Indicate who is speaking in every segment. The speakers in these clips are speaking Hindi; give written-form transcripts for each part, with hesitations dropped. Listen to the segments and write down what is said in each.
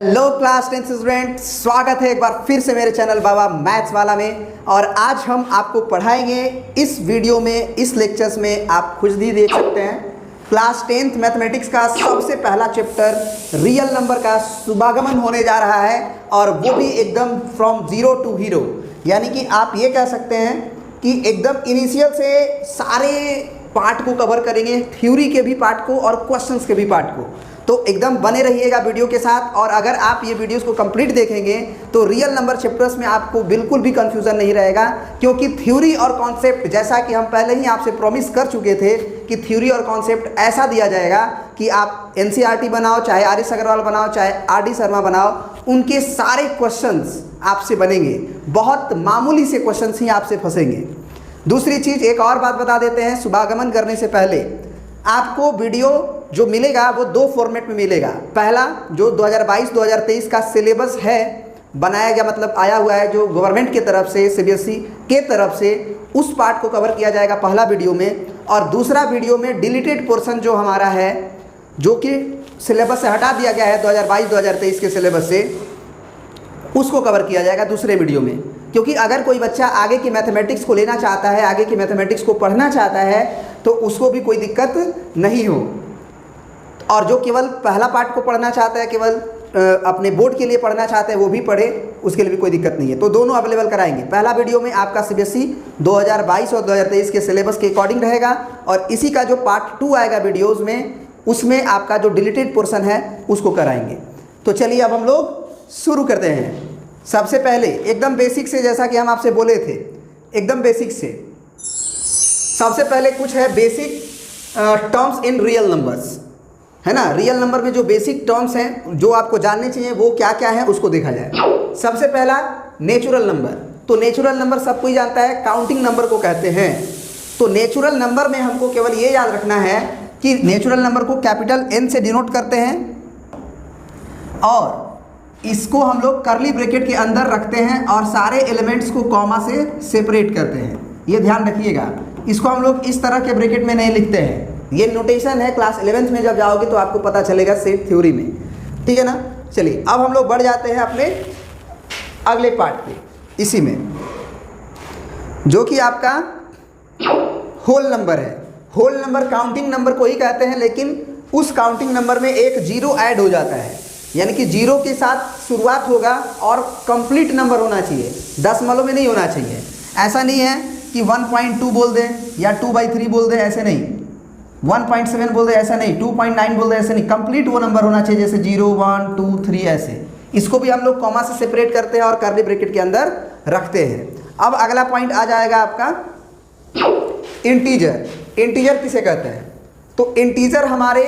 Speaker 1: हेलो क्लास 10 स्टूडेंट, स्वागत है एक बार फिर से मेरे चैनल बाबा मैथ्स वाला में। और आज हम आपको पढ़ाएंगे इस वीडियो में, इस लेक्चर्स में आप खुद ही देख सकते हैं क्लास 10th मैथमेटिक्स का सबसे पहला चैप्टर रियल नंबर का शुभागमन होने जा रहा है। और वो भी एकदम फ्रॉम जीरो टू हीरो, यानी कि आप ये कह सकते हैं कि एकदम इनिशियल से सारे पार्ट को कवर करेंगे, थ्योरी के भी पार्ट को और क्वेश्चंस के भी पार्ट को। तो एकदम बने रहिएगा वीडियो के साथ। और अगर आप ये वीडियोस को कंप्लीट देखेंगे तो रियल नंबर चैप्टर्स में आपको बिल्कुल भी कंफ्यूजन नहीं रहेगा, क्योंकि थ्योरी और कॉन्सेप्ट, जैसा कि हम पहले ही आपसे प्रॉमिस कर चुके थे कि थ्योरी और कॉन्सेप्ट ऐसा दिया जाएगा कि आप एनसीईआरटी बनाओ, चाहे आर.एस. अग्रवाल बनाओ, चाहे आर.डी. शर्मा बनाओ, उनके सारे क्वेश्चंस आपसे बनेंगे। बहुत मामूली से क्वेश्चंस ही आपसे फंसेंगे। दूसरी चीज़, एक और बात बता देते हैं, शुभागमन करने से पहले आपको वीडियो जो मिलेगा वो दो फॉर्मेट में मिलेगा। पहला, जो 2022-2023 का सिलेबस है बनाया गया, मतलब आया हुआ है जो गवर्नमेंट की तरफ से, सीबीएसई के तरफ से, उस पार्ट को कवर किया जाएगा पहला वीडियो में। और दूसरा वीडियो में डिलीटेड पोर्शन जो हमारा है, जो कि सिलेबस से हटा दिया गया है 2022-2023 के सिलेबस से, उसको कवर किया जाएगा दूसरे वीडियो में। क्योंकि अगर कोई बच्चा आगे की मैथमेटिक्स को लेना चाहता है, आगे की मैथमेटिक्स को पढ़ना चाहता है, तो उसको भी कोई दिक्कत नहीं हो। और जो केवल पहला पार्ट को पढ़ना चाहता है, केवल अपने बोर्ड के लिए पढ़ना चाहता है, वो भी पढ़े, उसके लिए भी कोई दिक्कत नहीं है। तो दोनों अवेलेबल कराएंगे। पहला वीडियो में आपका सीबीएसई 2022 और 2023 के सिलेबस के अकॉर्डिंग रहेगा, और इसी का जो पार्ट 2 आएगा वीडियोज़ में, उसमें आपका जो डिलीटेड पोर्शन है उसको कराएंगे। तो चलिए अब हम लोग शुरू करते हैं। सबसे पहले एकदम बेसिक से, जैसा कि हम आपसे बोले थे, एकदम बेसिक से सबसे पहले कुछ है basic terms in real numbers, है ना। रियल नंबर में जो बेसिक टर्म्स हैं जो आपको जानने चाहिए वो क्या क्या है, उसको देखा जाए। सबसे पहला नेचुरल नंबर। तो नेचुरल नंबर सब कोई जानता है, काउंटिंग नंबर को कहते हैं। तो नेचुरल नंबर में हमको केवल ये याद रखना है कि नेचुरल नंबर को कैपिटल N से डिनोट करते हैं, और इसको हम लोग कर्ली ब्रैकेट के अंदर रखते हैं, और सारे एलिमेंट्स को कॉमा से सेपरेट करते हैं। ये ध्यान रखिएगा, इसको हम लोग इस तरह के ब्रैकेट में नहीं लिखते हैं। ये नोटेशन है, क्लास 11th में जब जाओगे तो आपको पता चलेगा सेट थ्योरी में, ठीक है ना। चलिए अब हम लोग बढ़ जाते हैं अपने अगले पार्ट पे, इसी में जो कि आपका होल नंबर है। होल नंबर काउंटिंग नंबर को ही कहते हैं, लेकिन उस काउंटिंग नंबर में एक जीरो ऐड हो जाता है, यानी कि जीरो के साथ शुरुआत होगा और कंप्लीट नंबर होना चाहिए, दशमलव में नहीं होना चाहिए। ऐसा नहीं है कि 1.2 बोल दें या 2/3 बोल दें, ऐसे नहीं, 1.7 बोल दें, ऐसा नहीं, 2.9 बोल दें, ऐसे नहीं। कंप्लीट वो नंबर होना चाहिए, जैसे 0, 1, 2, 3 ऐसे। इसको भी हम लोग कॉमा से सेपरेट करते हैं और कर्ली ब्रैकेट के अंदर रखते हैं। अब अगला पॉइंट आ जाएगा आपका इंटीजर। इंटीजर किसे कहते हैं? तो इंटीजर हमारे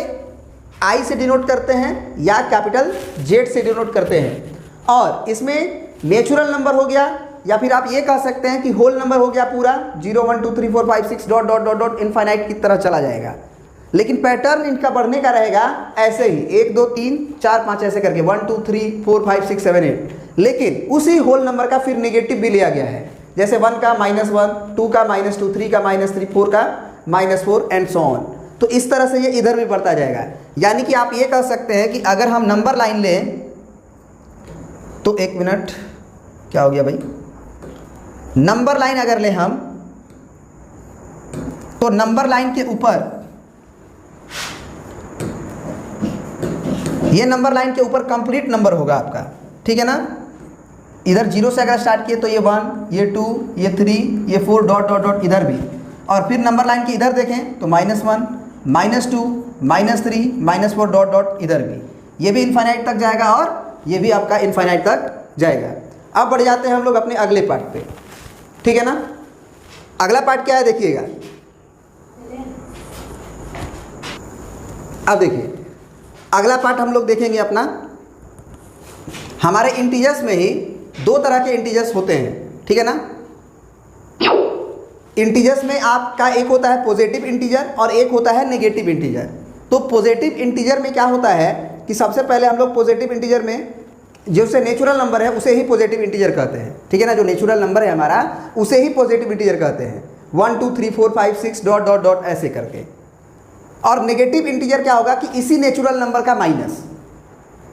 Speaker 1: आई से डिनोट करते हैं या कैपिटल जेड से डिनोट करते हैं, और इसमें नेचुरल नंबर हो गया, या फिर आप ये कह सकते हैं कि होल नंबर हो गया पूरा, 0, 1, 2, 3, 4, 5, 6 dot dot dot dot infinite की तरह चला जाएगा। लेकिन पैटर्न इनका बढ़ने का रहेगा ऐसे ही, 1, 2, 3, 4, 5 ऐसे करके, 1, 2, 3, 4, 5, 6, 7, 8। लेकिन उसी होल नंबर का फिर नेगेटिव भी लिया गया है, जैसे 1 का -1, 2 का -2, 3 का -3, 4 का -4 एंड सो ऑन। तो इस तरह से ये इधर भी बढ़ता जाएगा। यानी कि आप ये कह सकते हैं कि अगर हम नंबर लाइन लें, तो एक मिनट, क्या हो गया भाई, नंबर लाइन अगर लें हम, तो नंबर लाइन के ऊपर, ये नंबर लाइन के ऊपर कंप्लीट नंबर होगा आपका, ठीक है ना। इधर 0 से अगर स्टार्ट किए तो ये 1, ये 2, ये 3, ये 4 डॉट डॉट डॉट इधर भी। और फिर नंबर लाइन के इधर देखें तो -1, -2, -3, -4 डॉट डॉट इधर भी। ये भी इनफाइनाइट तक जाएगा, और ये भी आपका इनफाइनाइट तक जाएगा। अब बढ़ जाते हैं हम लोग अपने अगले पार्ट पे, ठीक है ना। अगला पार्ट क्या है देखिएगा। अब देखिए अगला पार्ट हम लोग देखेंगे अपना, हमारे इंटीजर्स में ही दो तरह के इंटीजर्स होते हैं, ठीक है ना। इंटीजर्स में आपका एक होता है पॉजिटिव इंटीजर और एक होता है नेगेटिव इंटीजर। तो पॉजिटिव इंटीजर में क्या होता है कि सबसे पहले हम लोग पॉजिटिव इंटीजर में, जो से नेचुरल नंबर है उसे ही पॉजिटिव इंटीजर कहते हैं, ठीक है ना। जो नेचुरल नंबर है हमारा उसे ही पॉजिटिव इंटीजर कहते हैं, 1, 2, 3, 4, 5, 6 डॉट डॉट डॉट ऐसे करके। और नेगेटिव इंटीजर क्या होगा कि इसी नेचुरल नंबर का माइनस,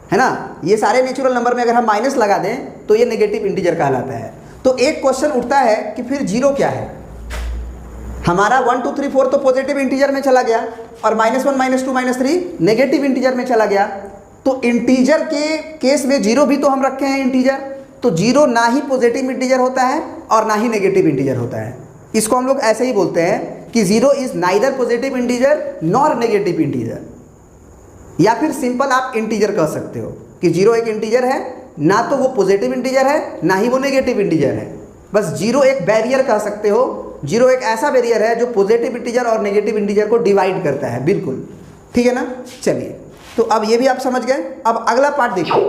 Speaker 1: है ना। ये सारे नेचुरल नंबर में अगर हम माइनस लगा दें तो ये नेगेटिव इंटीजर कहलाता है। तो एक क्वेश्चन उठता है कि फिर जीरो क्या है। हमारा 1 2 3 4 तो पॉजिटिव इंटीजर में चला गया और -1 -2 -3 नेगेटिव इंटीजर में चला गया। तो इंटीजर के केस में जीरो भी तो हम रखे हैं इंटीजर, तो जीरो ना ही पॉजिटिव इंटीजर होता है और ना ही नेगेटिव इंटीजर होता है। इसको हम लोग ऐसे ही बोलते हैं कि zero is neither positive integer nor negative integer, या फिर सिंपल आप इंटीजर कह सकते हो कि जीरो एक इंटीजर है, ना तो वो पॉजिटिव इंटीजर है ना ही वो नेगेटिव इंटीजर है। बस जीरो एक बैरियर कह सकते हो। जीरो एक ऐसा बैरियर है जो पॉजिटिव इंटीजर और नेगेटिव इंटीजर को डिवाइड करता है, बिल्कुल ठीक है ना। चलिए, तो अब ये भी आप समझ गए। अब अगला पार्ट देखिए,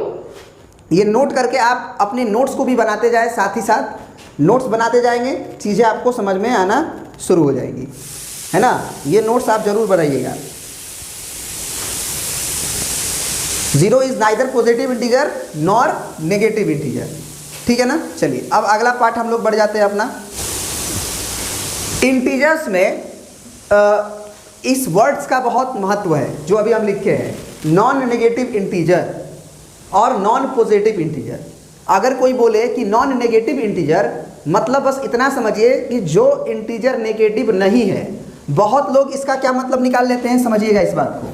Speaker 1: ये नोट करके आप अपने नोट्स को भी बनाते जाए, साथ ही साथ नोट्स बनाते जाएंगे, चीज़ें आपको समझ में आना शुरू हो जाएगी, है ना। ये नोट्स आप जरूर बनाइएगा। Zero is neither positive integer nor negative integer, ठीक है ना। चलिए, अब अगला पार्ट हम लोग बढ़ जाते हैं अपना। इंटीजर्स में इस वर्ड्स का बहुत महत्व है जो अभी हम लिखे हैं, नॉन नेगेटिव इंटीजर और नॉन पॉजिटिव इंटीजर। अगर कोई बोले कि नॉन नेगेटिव इंटीजर, मतलब बस इतना समझिए कि जो इंटीजर नेगेटिव नहीं है। बहुत लोग इसका क्या मतलब निकाल लेते हैं, समझिएगा इस बात को।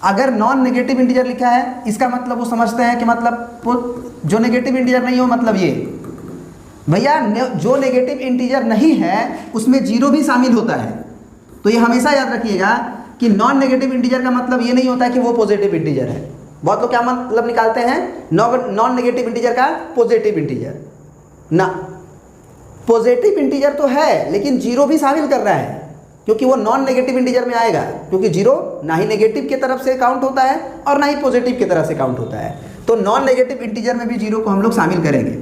Speaker 1: अगर नॉन नेगेटिव इंटीजर लिखा है, इसका मतलब वो समझते हैं कि मतलब जो नेगेटिव इंटीजर नहीं हो, मतलब ये भैया जो नेगेटिव इंटीजर नहीं है उसमें जीरो भी शामिल होता है। तो ये हमेशा याद रखिएगा कि नॉन नेगेटिव इंटीजर का मतलब ये नहीं होता कि वो पॉजिटिव इंटीजर है। बहुत लोग क्या मतलब निकालते हैं नॉन नेगेटिव इंटीजर का पॉजिटिव इंटीजर। ना, पॉजिटिव इंटीजर तो है लेकिन जीरो भी शामिल कर रहा है, क्योंकि वो नॉन नेगेटिव इंटीजर में आएगा, क्योंकि जीरो ना ही नेगेटिव की तरफ से काउंट होता है और ना ही पॉजिटिव की तरफ से काउंट होता है। तो नॉन नेगेटिव इंटीजर में भी जीरो को हम लोग शामिल करेंगे।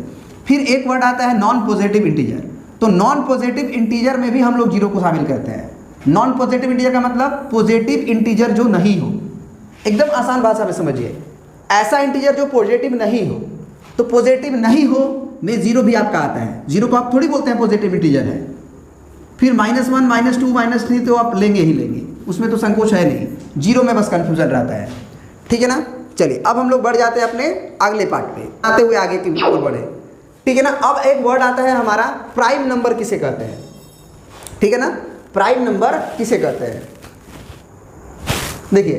Speaker 1: फिर एक वर्ड आता है नॉन पॉजिटिव इंटीजर। तो नॉन पॉजिटिव इंटीजर में भी हम लोग जीरो को शामिल करते हैं। नॉन पॉजिटिव इंटीजर का मतलब पॉजिटिव इंटीजर जो नहीं हो। एकदम आसान भाषा में समझिए, ऐसा इंटीजर जो पॉजिटिव नहीं हो। तो पॉजिटिव नहीं हो में जीरो भी आपका आता है। जीरो को आप थोड़ी बोलते हैं पॉजिटिव इंटीजर है। फिर -1 -2 -3 तो आप लेंगे ही लेंगे, उसमें तो संकोच है नहीं। जीरो में बस कंफ्यूजन रहता है, ठीक है ना। चलिए, अब हम लोग बढ़ जाते हैं अपने अगले पार्ट पे, आते हुए आगे की ओर बढ़े, ठीक है ना। अब एक वर्ड आता है हमारा प्राइम नंबर किसे कहते हैं, ठीक है ना। प्राइम नंबर किसे कहते हैं, देखिए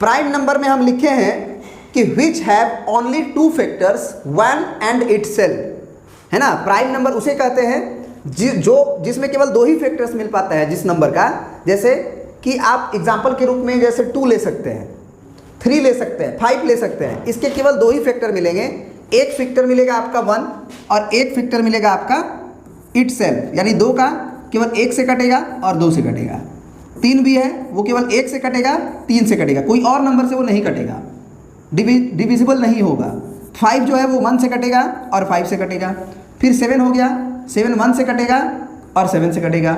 Speaker 1: प्राइम नंबर में हम लिखे हैं कि which have only 2 factors 1 and itself, है ना। प्राइम नंबर उसे कहते हैं जिसमें केवल 2 ही फैक्टर्स मिल पाता है जिस नंबर का। जैसे कि आप एग्जाम्पल के रूप में जैसे 2 ले सकते हैं, 3 ले सकते हैं, 5 ले सकते हैं। इसके केवल 2 ही फैक्टर मिलेंगे। एक फैक्टर मिलेगा आपका 1 और एक फैक्टर मिलेगा आपका इटसेल्फ, यानी 2 का केवल 1 से कटेगा और 2 से कटेगा। 3 भी है, वो केवल 1 से कटेगा, 3 से कटेगा, कोई और नंबर से वो नहीं कटेगा, डिविजिबल नहीं होगा। 5 जो है वो 1 से कटेगा और 5 से कटेगा। फिर 7 हो गया, 7 1 से कटेगा और 7 से कटेगा।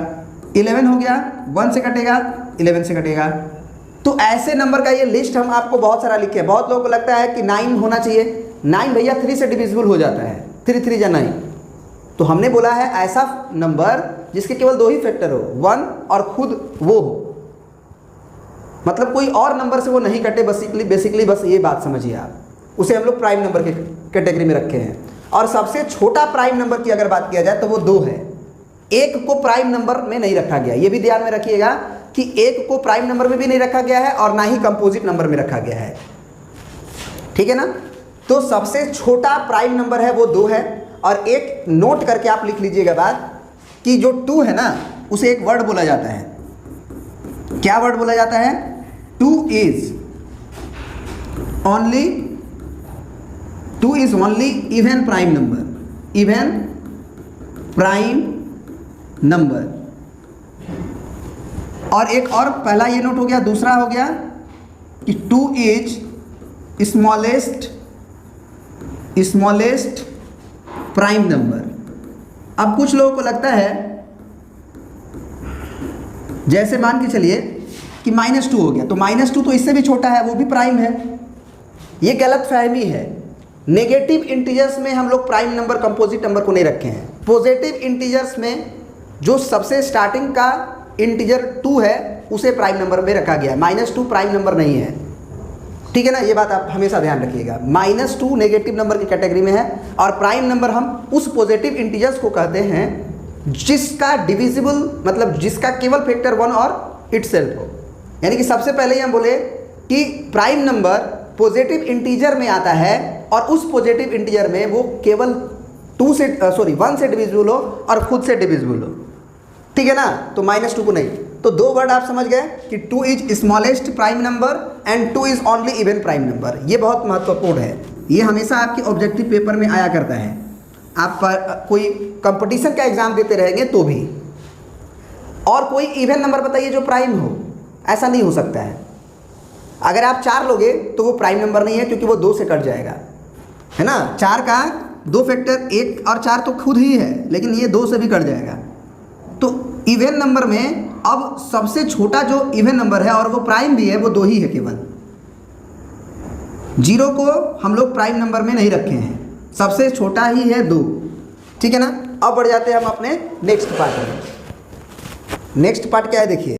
Speaker 1: 11 हो गया, 1 से कटेगा, 11 से कटेगा। तो ऐसे नंबर का ये लिस्ट हम आपको बहुत सारा लिखे हैं। बहुत लोगों को लगता है कि 9 होना चाहिए। 9 भैया 3 से डिविजिबल हो जाता है, 3 3 या 9। तो हमने बोला है ऐसा नंबर जिसके केवल 2 ही फैक्टर हो, 1 और खुद वो हो, मतलब कोई और नंबर से वो नहीं कटे। बेसिकली बस ये बात समझिए आप, उसे हम लोग प्राइम नंबर के कैटेगरी में रखे हैं। और सबसे छोटा प्राइम नंबर की अगर बात किया जाए तो वो 2 है। 1 को प्राइम नंबर में नहीं रखा गया, ये भी ध्यान में रखिएगा कि 1 को प्राइम नंबर में भी नहीं रखा गया है और ना ही कंपोजिट नंबर में रखा गया है, ठीक है ना। तो सबसे छोटा प्राइम नंबर है वो 2 है। और एक नोट करके आप लिख लीजिएगा बात कि जो 2 है ना, उसे एक वर्ड बोला जाता है। क्या वर्ड बोला जाता है? 2 is only even prime number, even prime number. और एक और पहला ये नोट हो गया। दूसरा हो गया कि 2 इज स्मॉलेस्ट प्राइम नंबर। अब कुछ लोगों को लगता है, जैसे मान के चलिए कि -2 हो गया, तो -2 तो इससे भी छोटा है, वो भी प्राइम है। ये गलत फहमी है। नेगेटिव इंटीजर्स में हम लोग प्राइम नंबर कंपोजिट नंबर को नहीं रखे हैं। पॉजिटिव इंटीजर्स में जो सबसे स्टार्टिंग का इंटीजर 2 है उसे प्राइम नंबर में रखा गया है। -2 प्राइम नंबर नहीं है, ठीक है ना, ये बात आप हमेशा ध्यान रखिएगा। -2 नेगेटिव नंबर की कैटेगरी में है और प्राइम नंबर हम उस पॉजिटिव इंटीजर्स को कहते हैं जिसका डिविजिबल मतलब जिसका केवल फैक्टर 1 और इटसेल्फ हो। यानी कि सबसे पहले ही हम बोले कि प्राइम नंबर पॉजिटिव इंटीजर में आता है और उस पॉजिटिव इंटीजर में वो केवल 1 से डिविजिबल हो और खुद से डिविजिबल हो, ठीक है ना। तो -2 को नहीं, तो दो वर्ड आप समझ गए कि 2 is smallest prime number and 2 is only even prime number. ये बहुत महत्वपूर्ण है, ये हमेशा आपके ऑब्जेक्टिव पेपर में आया करता है। आप कोई कंपटीशन का एग्जाम देते रहेंगे तो भी। और कोई इवन नंबर बताइए जो प्राइम हो, ऐसा नहीं हो सकता है। अगर आप 4 लोगे तो वो प्राइम नंबर नहीं है क्योंकि वो 2 से कट जाएगा, है ना। 4 का 2 फैक्टर 1 और 4 तो खुद ही है, लेकिन ये 2 से भी कट जाएगा। तो इवन नंबर में अब सबसे छोटा जो इवन नंबर है और वो प्राइम भी है वो 2 ही है केवल। 0 को हम लोग प्राइम नंबर में नहीं रखे हैं, सबसे छोटा ही है 2, ठीक है ना। अब बढ़ जाते हैं हम अपने नेक्स्ट पार्ट में। नेक्स्ट पार्ट क्या है देखिए,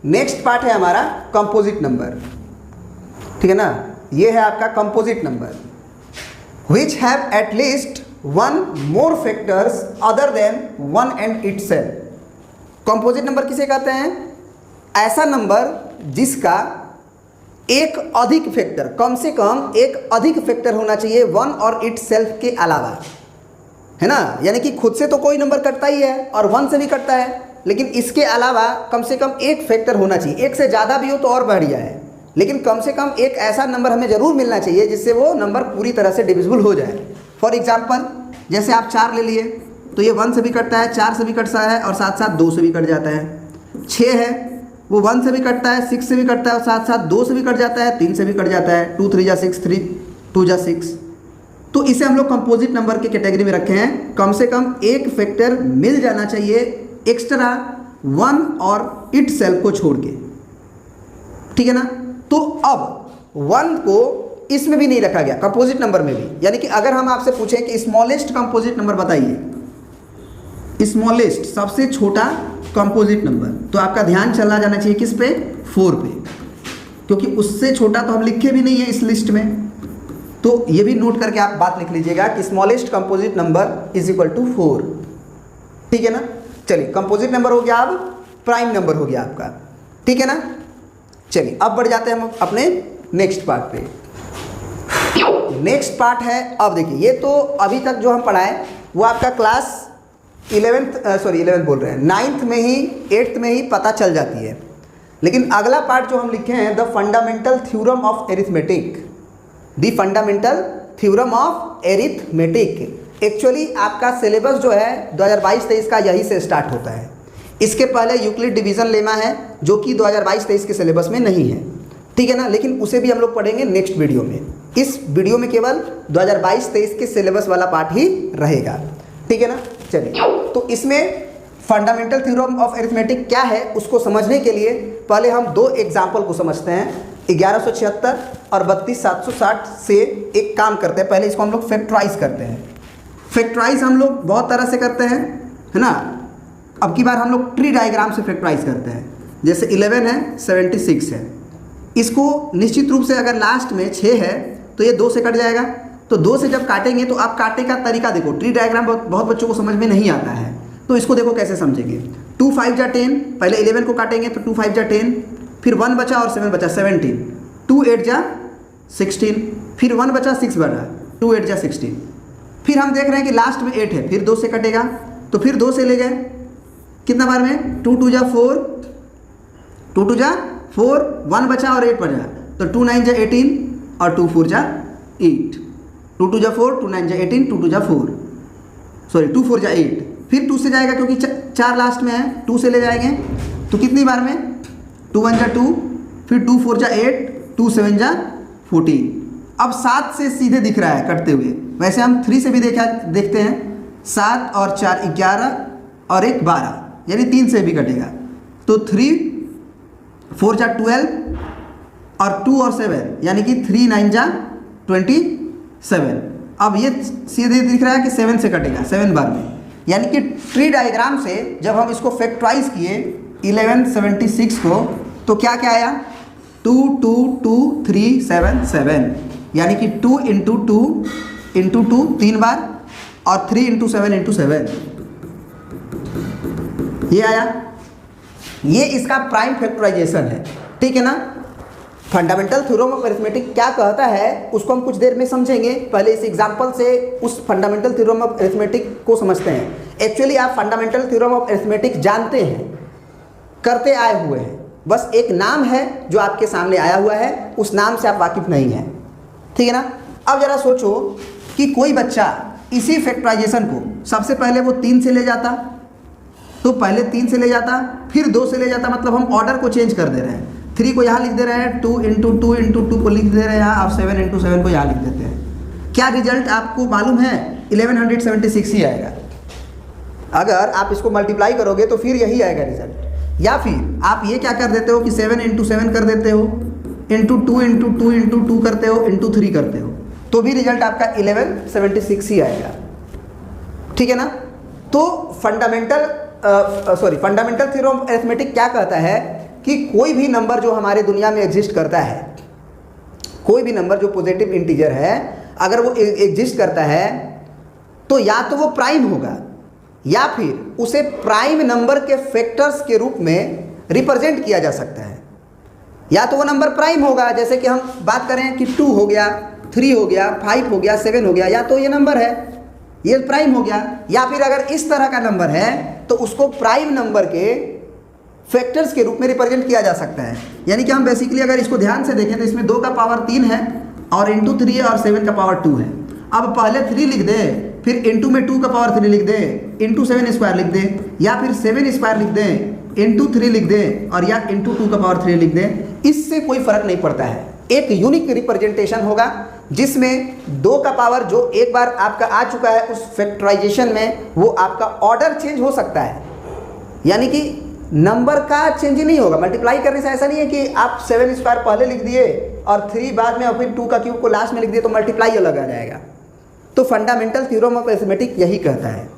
Speaker 1: नेक्स्ट पार्ट है हमारा कंपोजिट नंबर, ठीक है ना। ये है आपका composite number which have at least 1 more factors other than 1 and itself। Composite number किसे कहते हैं? ऐसा नंबर जिसका एक अधिक फैक्टर, कम से कम एक अधिक फैक्टर होना चाहिए 1 और itself के अलावा, है ना। यानी कि खुद से तो कोई नंबर कटता ही है और 1 से भी कटता है, लेकिन इसके अलावा कम से कम एक फैक्टर होना चाहिए। एक से ज़्यादा भी हो तो और बढ़िया है, लेकिन कम से कम एक ऐसा नंबर हमें ज़रूर मिलना चाहिए जिससे वो नंबर पूरी तरह से डिविजिबल हो जाए। फॉर एग्जाम्पल जैसे आप 4 ले लिए तो ये 1 से भी कटता है, 4 से भी कटता है और साथ साथ 2 से भी कट जाता है। 6 है वो 1 से भी कटता है, 6 से भी कटता है और साथ साथ 2 से भी कट जाता है, 3 से भी कट जाता है। 2 3 जा 6, 3 2 जा 6। तो इसे हम लोग कंपोजिट नंबर के कैटेगरी में रखे हैं। कम से कम एक फैक्टर मिल जाना चाहिए एक्स्ट्रा 1 और इटसेल्फ को छोड़ के, ठीक है ना। तो अब 1 को इसमें भी नहीं रखा गया, कंपोजिट नंबर में भी। यानी कि अगर हम आपसे पूछें कि स्मॉलेस्ट कंपोजिट नंबर बताइए, स्मॉलेस्ट सबसे छोटा कंपोजिट नंबर, तो आपका ध्यान चला जाना चाहिए किस पे? 4 पे, क्योंकि उससे छोटा तो हम लिखे भी नहीं है इस लिस्ट में। तो ये भी नोट करके आप बात लिख लीजिएगा कि smallest composite number is equal to 4, ठीक है ना। चलिए कंपोजिट नंबर हो गया, अब प्राइम नंबर हो गया आपका, ठीक है ना। चलिए अब बढ़ जाते हैं हम अपने नेक्स्ट पार्ट पे। नेक्स्ट पार्ट है, अब देखिए ये तो अभी तक जो हम पढ़ाए वो आपका क्लास 11th बोल रहे हैं 9th में ही 8th में ही पता चल जाती है। लेकिन अगला पार्ट जो हम लिखे हैं the fundamental theorem of arithmetic, the fundamental theorem of arithmetic. Actually आपका सिलेबस जो है 2022-23 का यही से स्टार्ट होता है। इसके पहले यूक्लिड डिवीजन लेमा है जो कि 2022-23 के सिलेबस में नहीं है, ठीक है ना। लेकिन उसे भी हम लोग पढ़ेंगे नेक्स्ट वीडियो में। इस वीडियो में केवल 2022-23 के सिलेबस वाला पार्ट ही रहेगा, ठीक है ना। चलिए तो इसमें फंडामेंटल थ्योरम ऑफ अरिथमेटिक क्या है उसको समझने के लिए पहले हम 2 एग्जाम्पल को समझते हैं। 1176 और 32760 से एक काम करते हैं, पहले इसको हम लोग फैक्टराइज करते हैं। फैक्टराइज हम लोग बहुत तरह से करते हैं, है ना। अब की बार हम लोग ट्री डायग्राम से फैक्टराइज करते हैं। जैसे 11 है, 76 है, इसको निश्चित रूप से अगर लास्ट में 6 है तो ये 2 से कट जाएगा। तो 2 से जब काटेंगे तो आप काटने का तरीका देखो। ट्री डायग्राम बहुत बच्चों को समझ में नहीं आता है, तो इसको देखो कैसे समझेंगे। 2 5 जा 10, पहले 11 को काटेंगे तो 2 5 जा 10, फिर 1 बचा और 7 बचा 17, 2 8 जा 16, फिर 1 बचा 6 बचा 2 8 जा 16। फिर हम देख रहे हैं कि लास्ट में 8 है, फिर 2 से कटेगा तो फिर 2 से ले गए कितना बार में 2 2 जा 4, 2 2 जा 4, 1 बचा और 8 बचा तो 2 9 जा 18 और 2 4 जा 8, 2 2 जा 4, 2 9 जा 18, 2 2 जा 4, सॉरी 2 4 जा 8। फिर 2 से जाएगा क्योंकि 4 लास्ट में है, 2 से ले जाएंगे तो कितनी बार में 2 1 जा 2, फिर 2 4 जा 8, 2 7 जा 14। अब 7 से सीधे दिख रहा है कटते हुए, वैसे हम 3 से भी देखते हैं। 7 और 4 11 और 1 12, यानी 3 से भी कटेगा तो 3 4 जा 12 और 2 और 7 यानी कि 3 9 जा 27। अब ये सीधे दिख रहा है कि 7 से कटेगा 7 बार में, यानी कि ट्री डायग्राम से जब हम इसको फैक्टराइज किए 1176 को तो क्या क्या आया 2 2 2 3 7 7, यानी कि 2 इंटू 2 इंटू 2 3 बार और 3 इंटू 7 इंटू 7, ये आया। ये इसका प्राइम फैक्टराइजेशन है, ठीक है ना। फंडामेंटल थ्योरम ऑफ अरिथमेटिक क्या कहता है उसको हम कुछ देर में समझेंगे। पहले इस एग्जांपल से उस फंडामेंटल थ्योरम ऑफ अरिथमेटिक को समझते हैं। एक्चुअली आप फंडामेंटल थ्योरम ऑफ अरिथमेटिक जानते हैं, करते आए हुए हैं, बस एक नाम है जो आपके सामने आया हुआ है, उस नाम से आप वाकिफ नहीं हैं, ठीक है ना। अब जरा सोचो कि कोई बच्चा इसी फैक्टराइजेशन को सबसे पहले वो 3 से ले जाता, तो पहले 3 से ले जाता, फिर 2 से ले जाता, मतलब हम ऑर्डर को चेंज कर दे रहे हैं। 3 को यहाँ लिख दे रहे हैं, 2 इंटू 2 इंटू 2 को लिख दे रहे हैं यहाँ, अब 7 इंटू 7 को यहाँ लिख देते हैं। क्या रिजल्ट आपको मालूम है? 1176 ही आएगा। अगर आप इसको मल्टीप्लाई करोगे तो फिर यही आएगा रिजल्ट। या फिर आप ये क्या कर देते हो कि 7 इंटू 7 कर देते हो, इंटू 2 इंटू 2 इंटू 2 करते हो, इंटू 3 करते हो, तो भी रिजल्ट आपका 1176 ही आएगा, ठीक है ना। तो फंडामेंटल थ्योरम ऑफ अरिथमेटिक क्या कहता है कि कोई भी नंबर जो हमारे दुनिया में एग्जिस्ट करता है, कोई भी नंबर जो पॉजिटिव इंटीजर है, अगर वो एग्जिस्ट करता है तो या तो वो प्राइम होगा या फिर उसे प्राइम नंबर के फैक्टर्स के रूप में रिप्रेजेंट किया जा सकता है। या तो वो नंबर प्राइम होगा, जैसे कि हम बात करें कि 2 हो गया, 3 हो गया, 5 हो गया, 7 हो गया, या तो ये नंबर है, ये प्राइम हो गया। या फिर अगर इस तरह का नंबर है तो उसको प्राइम नंबर के फैक्टर्स के रूप में रिप्रेजेंट किया जा सकता है। यानी कि हम बेसिकली अगर इसको ध्यान से देखें तो इसमें 2 का पावर 3 है और इंटू 3 है और 7 का पावर 2 है। अब पहले 3 लिख दे, फिर इंटू में 2 का पावर 3 लिख दे, इंटू 7 स्क्वायर लिख दे, या फिर 7 स्क्वायर लिख दे, इंटू 3 लिख दे, और या इंटू 2 का पावर 3 लिख दे। इससे कोई फर्क नहीं पड़ता है, एक यूनिक रिप्रेजेंटेशन होगा जिसमें 2 का पावर जो एक बार आपका आ चुका है उस फैक्टराइजेशन में, वो आपका ऑर्डर चेंज हो सकता है, यानी कि नंबर का चेंज नहीं होगा। मल्टीप्लाई करने से ऐसा नहीं है कि आप 7 स्क्वायर पहले लिख दिए और 3 बाद में और फिर 2 का क्यूब को लास्ट में लिख दिए तो मल्टीप्लाई अलग आ जाएगा। तो फंडामेंटल थ्योरम ऑफ अरिथमेटिक यही कहता है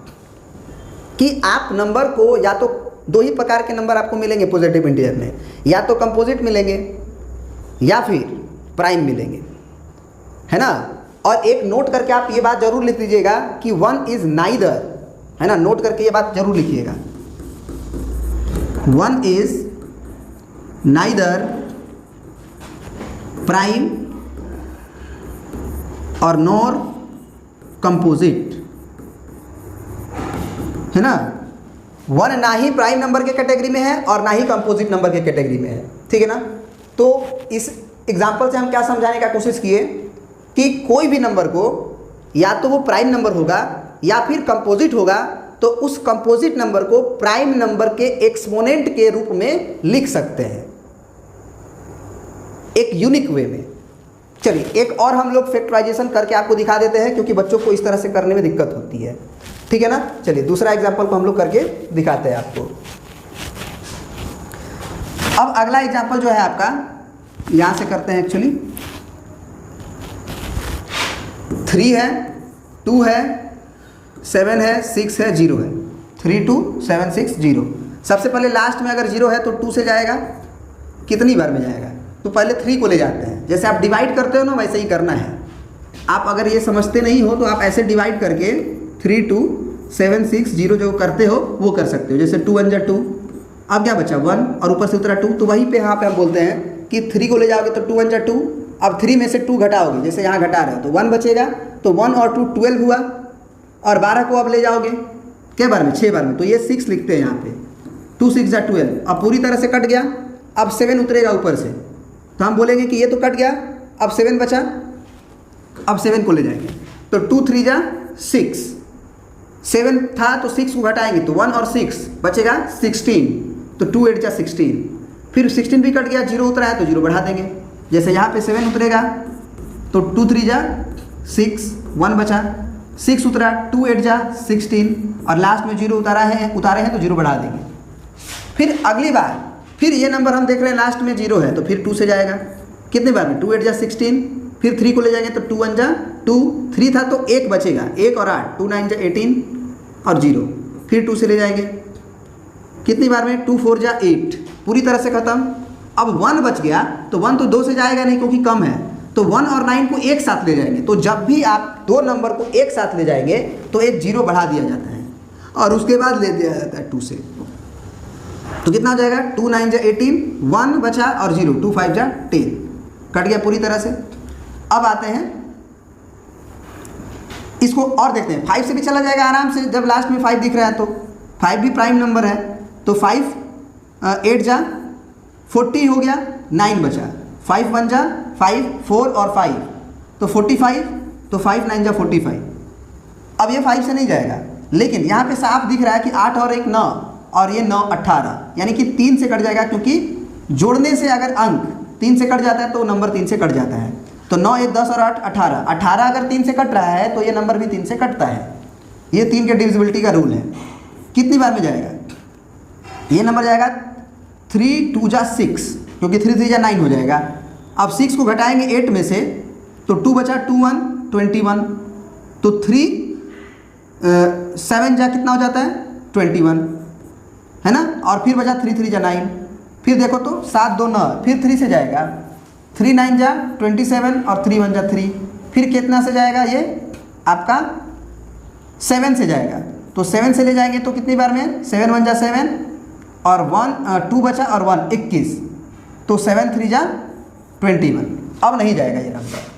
Speaker 1: कि आप नंबर को, या तो 2 ही प्रकार के नंबर आपको मिलेंगे पॉजिटिव इंटीजर में, या तो कंपोजिट मिलेंगे या फिर प्राइम मिलेंगे, है ना। और एक नोट करके आप ये बात जरूर लिख लीजिएगा कि 1 इज नाइदर, है ना, नोट करके ये बात जरूर लिखिएगा, 1 इज नाइदर प्राइम और नॉर कंपोजिट, है ना। 1 ना ही प्राइम नंबर के कैटेगरी में है और ना ही कंपोजिट नंबर के कैटेगरी में है, ठीक है ना। तो इस एग्जाम्पल से हम क्या समझाने का कोशिश किए कि कोई भी नंबर को या तो वो प्राइम नंबर होगा या फिर कंपोजिट होगा, तो उस कंपोजिट नंबर को प्राइम नंबर के एक्सपोनेंट के रूप में लिख सकते हैं एक यूनिक वे में। चलिए एक और हम लोग फैक्टराइजेशन करके आपको दिखा देते हैं, क्योंकि बच्चों को इस तरह से करने में दिक्कत होती है, ठीक है ना। चलिए दूसरा एग्जाम्पल को हम लोग करके दिखाते हैं आपको। अब अगला एग्जाम्पल जो है आपका, यहां से करते हैं। एक्चुअली 3 है, 2 है, 7 है, 6 है, 0 है, 3 2 7 6 0। सबसे पहले लास्ट में अगर 0 है तो 2 से जाएगा, कितनी बार में जाएगा? तो पहले 3 को ले जाते हैं। जैसे आप डिवाइड करते हो ना, वैसे ही करना है। आप अगर ये समझते नहीं हो तो आप ऐसे डिवाइड करके 3 2 7 6 0 जो करते हो वो कर सकते हो। जैसे 2 1 जा 2, अब क्या बचा 1 और ऊपर से उतरा 2, तो वहीं पे यहाँ पे हम बोलते हैं कि 3 को ले जाओगे तो 2 1 जा 2, अब 3 में से 2 घटाओगे, जैसे यहाँ घटा रहे हो तो 1 बचेगा, तो 1 और 2 12 हुआ, और 12 को अब ले जाओगे क्या बार में? 6 बार में, तो ये 6 लिखते हैं यहाँ पे, 2 6 जा 12। अब पूरी तरह से कट गया, अब 7 उतरेगा ऊपर से, तो हम बोलेंगे कि ये तो कट गया, अब 7 बचा, अब 7 को ले जाएंगे, तो 2 3 जा 6, 7 था तो 6 को घटाएंगे तो 1 और 6 बचेगा 16, तो 2 8 जा 16, फिर 16 भी कट गया, 0 उतरा है तो 0 बढ़ा देंगे। जैसे यहाँ पे 7 उतरेगा तो 2 3 जा 6, 1 बचा, 6 उतरा, 2 8 जा 16, और लास्ट में 0 उतारे हैं तो 0 बढ़ा देंगे। फिर अगली बार फिर ये नंबर हम देख रहे हैं लास्ट में 0 है, तो फिर 2 से जाएगा, कितने बार में? 2 8 जा 16, फिर 3 को ले जाएंगे तो 2 1 जा 2, 3 था तो 1 बचेगा, 1 और 8, 2 9 जा 18 और 0, फिर 2 से ले जाएंगे, कितनी बार में? 2 4 जा 8, पूरी तरह से ख़त्म, अब 1 बच गया तो 1 तो 2 से जाएगा नहीं क्योंकि कम है, तो 1 और 9 को एक साथ ले जाएंगे। तो जब भी आप दो नंबर को एक साथ ले जाएंगे तो एक 0 बढ़ा दिया जाता है और उसके बाद ले दिया जाता है 2 से। तो कितना हो जाएगा, 2 9 जा 18, 1 बचा और 0, 2 5 जा 10, कट गया पूरी तरह से। अब आते हैं इसको और देखते हैं, 5 से भी चला जाएगा आराम से, जब लास्ट में 5 दिख रहा है तो 5 भी प्राइम नंबर है। तो 5 8 जा 40 हो गया, 9 बचा, 5 1 जा 5, 4 और 5 तो 45, तो 5 9 जा 45। अब ये 5 से नहीं जाएगा, लेकिन यहाँ पे साफ दिख रहा है कि 8 और 1 9 और ये 9 18, यानी कि 3 से कट जाएगा, क्योंकि जोड़ने से अगर अंक 3 से कट जाता है तो नंबर 3 से कट जाता है। तो 9 1 10 और 8 18, 18 अगर 3 से कट रहा है तो ये नंबर भी 3 से कटता है। ये 3 के डिविजिबिलिटी का रूल है। कितनी बार में जाएगा, ये नंबर जाएगा 3 2 जा 6, क्योंकि 3 3 जा 9 हो जाएगा। अब 6 को घटाएंगे 8 में से तो 2 बचा 2 1 21, तो 3 7 जा कितना हो जाता है 21, है ना। और फिर बचा 3 3 जा 9, फिर देखो तो 7 2 9, फिर 3 से जाएगा, 3 9 जा 27 और 3 1 जा 3, फिर कितना से जाएगा ये आपका 7 से जाएगा। तो 7 से ले जाएंगे तो कितनी बार में, 7 1 जा 7 और 2 बचा और 1 21, तो 7 3 जा 21। अब नहीं जाएगा ये नंबर।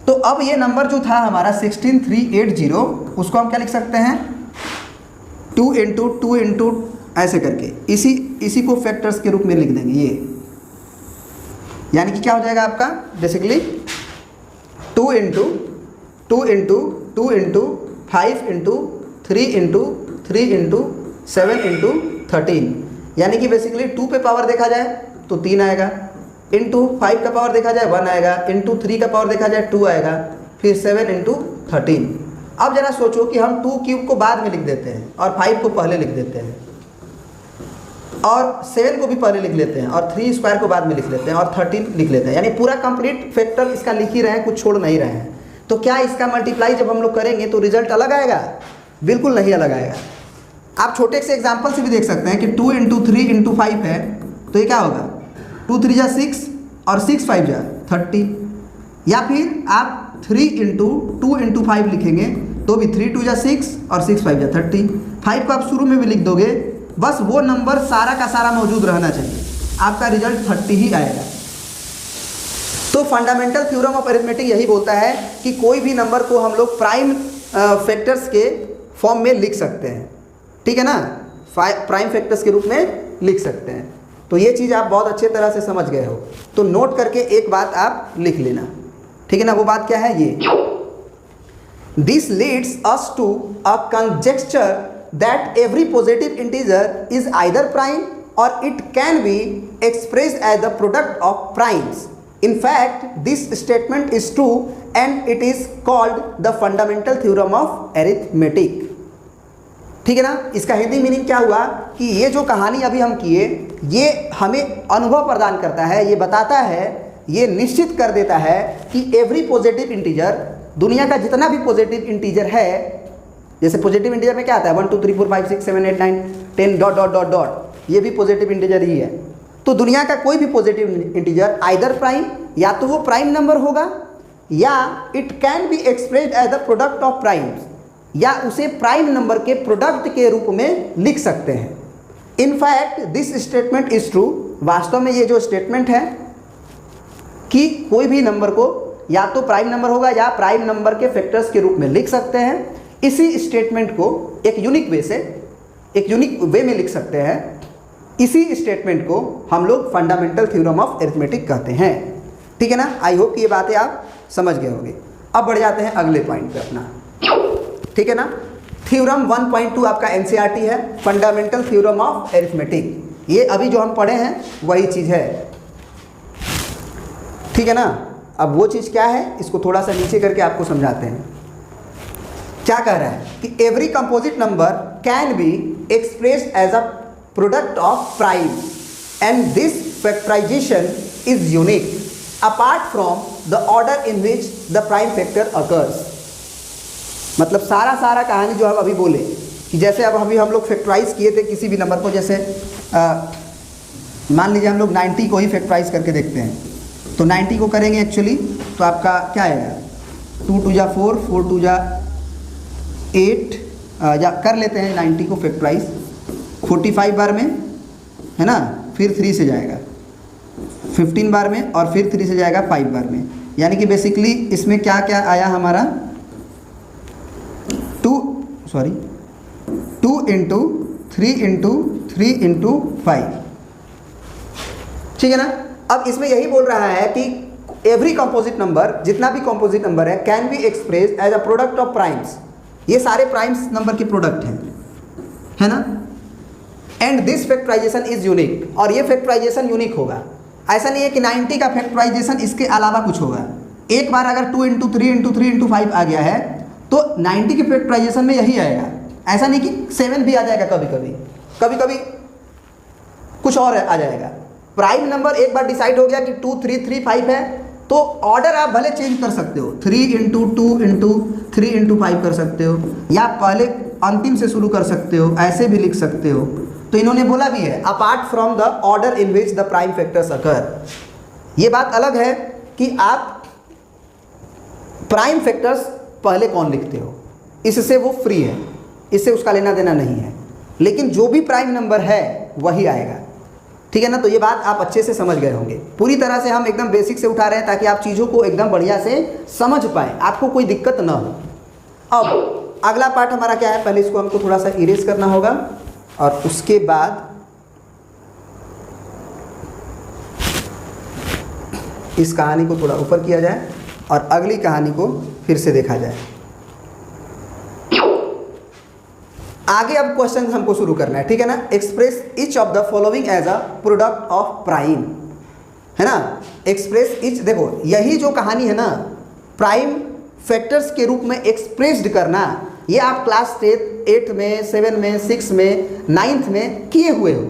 Speaker 1: तो अब ये नंबर जो था हमारा 16380, उसको हम क्या लिख सकते हैं, 2 इंटू 2 इंटू ऐसे करके इसी को फैक्टर्स के रूप में लिख देंगे ये, यानी कि क्या हो जाएगा आपका basically 2 into 2 into 2 into 5 into 3 into 3 into 7 into 13, यानी कि बेसिकली 2 पे पावर देखा जाए तो 3 आएगा, इंटू 5 का पावर देखा जाए 1 आएगा, इंटू 3 का पावर देखा जाए 2 आएगा, फिर 7 इंटू 13। अब जरा सोचो कि हम 2 क्यूब को बाद में लिख देते हैं और 5 को पहले लिख देते हैं और 7 को भी पहले लिख लेते हैं और 3 स्क्वायर को बाद में लिख लेते हैं और 13 लिख लेते हैं, यानी पूरा कंप्लीट फैक्टर इसका लिख ही रहे हैं, कुछ छोड़ नहीं रहे हैं। तो क्या इसका मल्टीप्लाई जब हम लोग करेंगे तो रिजल्ट अलग आएगा? बिल्कुल नहीं अलग आएगा। आप छोटे से एग्जाम्पल से भी देख सकते हैं कि 2 इंटू 3 इंटू 5 है, तो ये क्या होगा 2 3 जा 6 और 6 5 जा 30, या फिर आप 3 इंटू 2 इंटू 5 लिखेंगे तो भी 3 2 जा 6 और 6 5 जा 30। 5 को आप शुरू में भी लिख दोगे, बस वो नंबर सारा का सारा मौजूद रहना चाहिए, आपका रिजल्ट 30 ही आएगा। तो फंडामेंटल थ्योरम ऑफ अरिथमेटिक यही बोलता है कि कोई भी नंबर को हम लोग प्राइम फैक्टर्स के फॉर्म में लिख सकते हैं, ठीक है ना, प्राइम फैक्टर्स के रूप में लिख सकते हैं। तो ये चीज़ आप बहुत अच्छे तरह से समझ गए हो, तो नोट करके एक बात आप लिख लेना, ठीक है ना। वो बात क्या है, ये this leads us to a conjecture that every positive integer is either prime or it can be expressed as the product of primes. In fact, this statement is true and it is called the fundamental theorem of arithmetic. ठीक है ना। इसका हिंदी मीनिंग क्या हुआ कि ये जो कहानी अभी हम किए, ये हमें अनुभव प्रदान करता है, ये बताता है, ये निश्चित कर देता है कि एवरी पॉजिटिव इंटीजर, दुनिया का जितना भी पॉजिटिव इंटीजर है, जैसे पॉजिटिव इंटीजर में क्या आता है 1 2 3 4 5 6 7 8 9 10 डॉट डॉट डॉट डॉट, ये भी पॉजिटिव इंटीजर ही है। तो दुनिया का कोई भी पॉजिटिव इंटीजर आइदर प्राइम, या तो वो प्राइम नंबर होगा, या it can be expressed as the product of primes, या उसे प्राइम नंबर के प्रोडक्ट के रूप में लिख सकते हैं। In fact this statement is true, वास्तव में ये जो स्टेटमेंट है कि कोई भी नंबर को या तो प्राइम नंबर होगा या प्राइम नंबर के फैक्टर्स के रूप में लिख सकते हैं, इसी स्टेटमेंट को एक यूनिक वे में लिख सकते हैं। इसी स्टेटमेंट को हम लोग फंडामेंटल थ्योरम ऑफ अरिथमेटिक कहते हैं, ठीक है ना। आई होप कि ये बातें आप समझ गए होंगे। अब बढ़ जाते हैं अगले पॉइंट पे अपना, ठीक है ना। थ्योरम 1.2 आपका एनसीईआरटी है, फंडामेंटल थ्योरम ऑफ अरिथमेटिक। ये अभी जो हम पढ़े हैं वही चीज़ है, ठीक है ना। अब वो चीज़ क्या है, इसको थोड़ा सा नीचे करके आपको समझाते हैं। क्या कह रहा है कि every composite number can be expressed as a product of prime and this factorisation is unique apart from the order in which the prime factor occurs. मतलब सारा कहानी जो हम अभी बोले कि जैसे अब अभी हम लोग फैक्टराइज किए थे किसी भी नंबर को, जैसे मान लीजिए हम लोग 90 को ही फैक्टराइज करके देखते हैं, तो 90 को करेंगे एक्चुअली तो आपका क्या आएगा, 2 2 जा 4, 4 2 जा 8, या कर लेते हैं 90 को फैक्टराइज 45 बार में, है ना, फिर 3 से जाएगा 15 बार में, और फिर 3 से जाएगा 5 बार में। यानी कि बेसिकली इसमें क्या क्या आया हमारा, 2 इंटू 3 इंटू 3 इंटू 5, ठीक है ना। अब इसमें यही बोल रहा है कि एवरी कंपोजिट नंबर, जितना भी कंपोजिट नंबर है, can be express as a product of primes. ये सारे प्राइम्स नंबर के प्रोडक्ट हैं, है ना। And this factorisation is unique, और ये फैक्टराइजेशन यूनिक होगा। ऐसा नहीं है कि 90 का फैक्टराइजेशन इसके अलावा कुछ होगा। एक बार अगर 2 इंटू 3 इंटू 3 इंटू 5 आ गया है तो 90 के फैक्टराइजेशन में यही आएगा। ऐसा नहीं कि 7 भी आ जाएगा, कभी कभी कुछ और आ जाएगा। प्राइम नंबर एक बार डिसाइड हो गया कि 2 3 3 5 है, तो ऑर्डर आप भले चेंज कर सकते हो, 3 इंटू 2 इंटू 3 इंटू 5 कर सकते हो, या पहले अंतिम से शुरू कर सकते हो, ऐसे भी लिख सकते हो। तो इन्होंने बोला भी है apart from the order in which the prime factors occur. ये बात अलग है कि आप प्राइम फैक्टर्स पहले कौन लिखते हो, इससे वो फ्री है, इससे उसका लेना देना नहीं है, लेकिन जो भी प्राइम नंबर है वही आएगा, ठीक है ना। तो ये बात आप अच्छे से समझ गए होंगे। पूरी तरह से हम एकदम बेसिक से उठा रहे हैं ताकि आप चीज़ों को एकदम बढ़िया से समझ पाएँ, आपको कोई दिक्कत ना हो। अब अगला पार्ट हमारा क्या है, पहले इसको हमको थोड़ा सा इरेज करना होगा, और उसके बाद इस कहानी को थोड़ा ऊपर किया जाए और अगली कहानी को फिर से देखा जाए। आगे अब क्वेश्चन हमको शुरू करना है, ठीक है ना। Express each of the following as a product of prime, है ना। एक्सप्रेस ईच, देखो यही जो कहानी है ना, प्राइम फैक्टर्स के रूप में एक्सप्रेस्ड करना, ये आप क्लास 8 में 7 में 6 में 9th में किए हुए हो।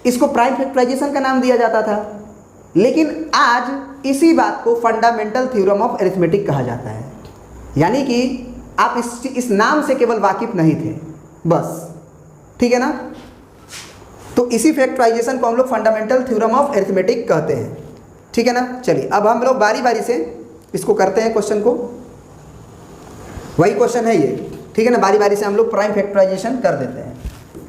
Speaker 1: इसको प्राइम फैक्टराइजेशन का नाम दिया जाता था, लेकिन आज इसी बात को फंडामेंटल थ्योरम ऑफ अरिथमेटिक कहा जाता है। यानी कि आप इस नाम से केवल वाकिफ नहीं थे बस, ठीक है ना। तो इसी फैक्टराइजेशन को हम लोग फंडामेंटल थ्योरम ऑफ अरिथमेटिक कहते हैं, ठीक है ना। चलिए अब हम लोग बारी बारी से इसको करते हैं क्वेश्चन को। वही क्वेश्चन है ये, ठीक है ना। बारी बारी से हम लोग प्राइम फैक्टराइजेशन कर देते हैं।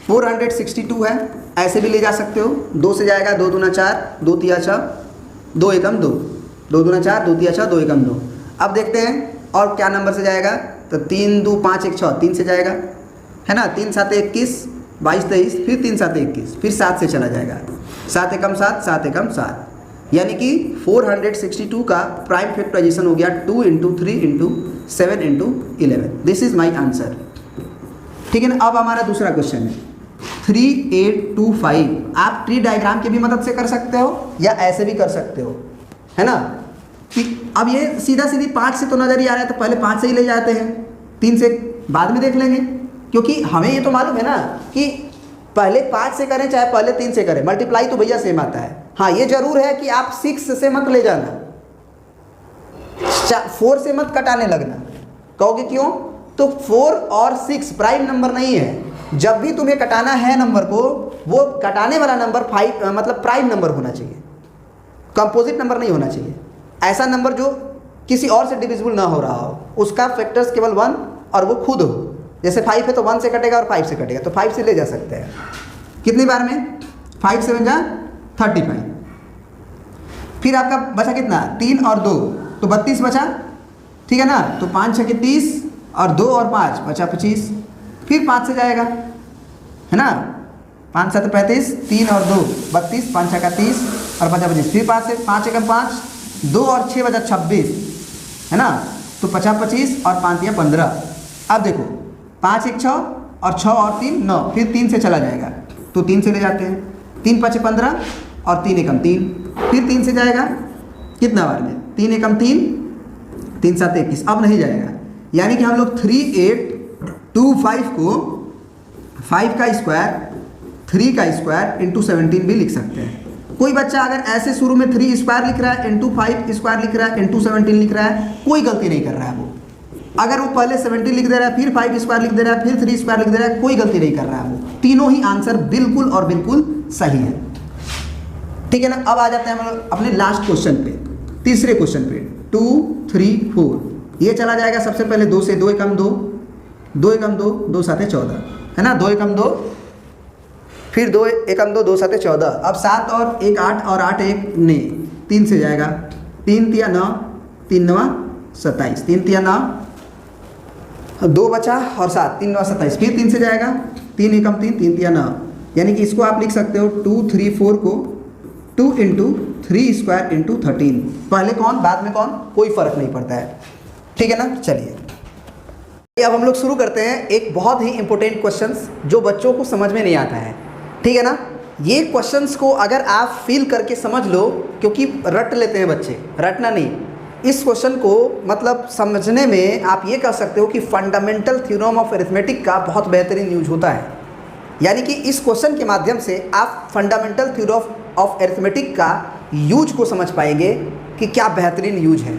Speaker 1: 462 है, ऐसे भी ले जा सकते हो, 2 से जाएगा 2 दूना 4, 2 तिया 6, 2 एकम 2, 2 दूना 4, 2 तिया 6, 2 एकम 2। अब देखते हैं और क्या नंबर से जाएगा, तो 3 2 5 1 6, 3 से जाएगा, है ना। 3 7 21, 22 23, फिर 3 7 21, फिर 7 से चला जाएगा, 7 एकम 7, 7 एकम 7। यानी कि 462 का प्राइम फैक्टराइजेशन हो गया 2 into 3 into 7 into 11। This is my answer, ठीक है ना। अब हमारा दूसरा क्वेश्चन है 3825। आप ट्री डायग्राम की भी मदद से कर सकते हो या ऐसे भी कर सकते हो, है ना। कि अब ये सीधा सीधी 5 से तो नजर ही आ रहा है, तो पहले 5 से ही ले जाते हैं, 3 से बाद में देख लेंगे, क्योंकि हमें ये तो मालूम है ना कि पहले 5 से करें चाहे पहले 3 से करें, मल्टीप्लाई तो भैया सेम आता है। हाँ ये जरूर है कि आप 6 से मत ले जाना, 4 से मत कटाने लगना। कहोगे क्यों, तो 4 और 6 प्राइम नंबर नहीं है। जब भी तुम्हें कटाना है नंबर को, वो कटाने वाला नंबर 5 मतलब प्राइम नंबर होना चाहिए, कंपोजिट नंबर नहीं होना चाहिए। ऐसा नंबर जो किसी और से डिविजिबल ना हो रहा हो, उसका फैक्टर्स केवल 1 और वो खुद हो। जैसे 5 है तो 1 से कटेगा और 5 से कटेगा, तो 5 से ले जा सकते हैं। कितनी बार में, 5 7 जा 35। फिर आपका बचा कितना, 3 और 2 तो 32 बचा, ठीक है ना। तो 5 6 30 और 2 और 5 बचा 25। फिर 5 से जाएगा, है ना, 5 7 35, 3 और 2 32, 5 6 30 और बचा 25। फिर 5 से 5 एकम 5, 2 और 6 बचा 26, है ना। तो 50 25 और 5 या 15। अब देखो 5 1 6 और 6 और 3 9, फिर 3 से चला जाएगा, तो 3 से ले जाते हैं, 3 5 15 और 3 एकम 3। फिर 3 से जाएगा कितना बार में, 3 एकम 3, 3 7 21। अब नहीं जाएगा, यानी कि हम लोग 3825 को 5 का स्क्वायर 3 का स्क्वायर इंटू 17 भी लिख सकते हैं। कोई बच्चा अगर ऐसे शुरू में 3 स्क्वायर लिख रहा है, इंटू 5 स्क्वायर लिख रहा है, इंटू 17 लिख रहा है, कोई गलती नहीं कर रहा है वो। अगर वो पहले 17 लिख दे रहा है, फिर 5 स्क्वायर लिख दे रहा है, फिर 3 स्क्वायर लिख दे रहा है, कोई गलती नहीं कर रहा है वो। तीनों ही आंसर बिल्कुल और बिल्कुल सही है। ठीक है ना। अब आ जाते हैं हम लोग अपने लास्ट क्वेश्चन पे, तीसरे क्वेश्चन पे। 2 3 4 ये चला जाएगा सबसे पहले 2 से, 2 एकम 2, 2 एकम 2, 2 साते 14 है ना, 2 एकम 2, फिर 2 एकम 2, 2 साते 14। अब 7 और 1 8 और 8 1 9, 3 से जाएगा, 3 तिया 9, 3 9 27, 3 तिया 9, 2 बचा और 7, 3 9 27, फिर 3 से जाएगा, 3 एकम 3, 3 तिया 9, यानी कि इसको आप लिख सकते हो 2 3 4 को 2 इंटू 3 स्क्वायर इंटू 13। पहले कौन बाद में कौन, कोई फर्क नहीं पड़ता है, ठीक है ना। चलिए अब हम लोग शुरू करते हैं एक बहुत ही इंपॉर्टेंट क्वेश्चंस जो बच्चों को समझ में नहीं आता है, ठीक है ना। ये क्वेश्चंस को अगर आप फील करके समझ लो, क्योंकि रट लेते हैं बच्चे, रटना नहीं, इस क्वेश्चन को मतलब समझने में आप ये कह सकते हो कि फंडामेंटल थ्योरम ऑफ अरिथमेटिक का बहुत बेहतरीन यूज होता है। यानी कि इस क्वेश्चन के माध्यम से आप फंडामेंटल थ्योरम ऑफ अरिथमेटिक का यूज को समझ पाएंगे कि क्या बेहतरीन यूज है।